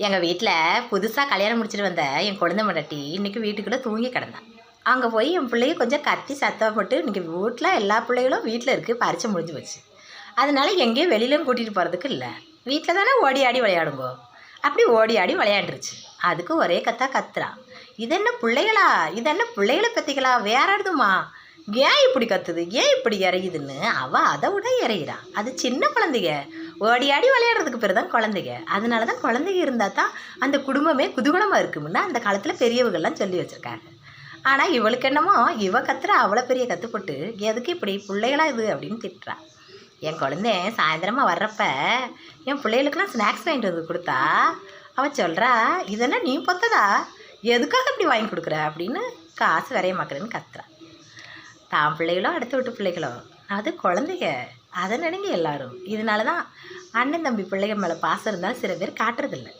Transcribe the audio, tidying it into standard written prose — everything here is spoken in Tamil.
எங்கள் வீட்டில் புதுசாக கல்யாணம் முடிச்சுட்டு வந்த என் குழந்தை மண்டாட்டி இன்றைக்கி வீட்டுக்குள்ளே தூங்கி கிடந்தேன். அங்கே போய் என் பிள்ளைய கொஞ்சம் கத்தி சத்தப்பட்டு இன்றைக்கி வீட்டில் எல்லா பிள்ளைகளும் வீட்டில் இருக்குது, பரிச்சை முடிஞ்சு போச்சு. அதனால எங்கேயும் வெளியிலும் கூட்டிகிட்டு போகிறதுக்கு இல்லை, வீட்டில் தானே ஓடி ஆடி விளையாடுங்கோ. அப்படி ஓடி ஆடி விளையாண்டுருச்சு. அதுக்கு ஒரே கத்துறான். இது என்ன பிள்ளைகளா, இது என்ன பிள்ளைகளை பற்றிகளா, வேற எதுமா, ஏன் இப்படி கத்துது, ஏன் இப்படி இறையுதுன்னு அவள் அதை விட இறையிறான். அது சின்ன குழந்தைங்க, ஓடி ஆடி விளையாடுறதுக்கு பேர் தான் குழந்தைங்க. அதனால தான் குழந்தைங்க இருந்தால் தான் அந்த குடும்பமே குதூகலமாக இருக்குமுன்னா அந்த காலத்தில் பெரியவர்கள்லாம் சொல்லி வச்சுருக்காங்க. ஆனால் இவளுக்கு என்னமோ இவ கத்துற அவ்வளோ பெரிய கற்றுப்பட்டு எதுக்கு இப்படி பிள்ளைகளாக இது அப்படின்னு திட்டுறான். என் குழந்தை சாயந்தரமாக வர்றப்ப என் பிள்ளைகளுக்கெல்லாம் ஸ்நாக்ஸ் வாங்கிட்டு வந்து கொடுத்தா அவள் சொல்கிறா, இதெல்லாம் நீ பொத்ததா, எதுக்காக இப்படி வாங்கி கொடுக்குற அப்படின்னு காசு வரைய மாக்கிறேன்னு கத்துறான். தான் பிள்ளைகளோ அடுத்த விட்டு பிள்ளைகளோ அது குழந்தைங்க, அதை நினைங்க எல்லாரும். இதனால தான் அண்ணன் தம்பி பிள்ளைங்க மேலே பாசம் இருந்தாலும் சில பேர் காட்டுறதில்லை.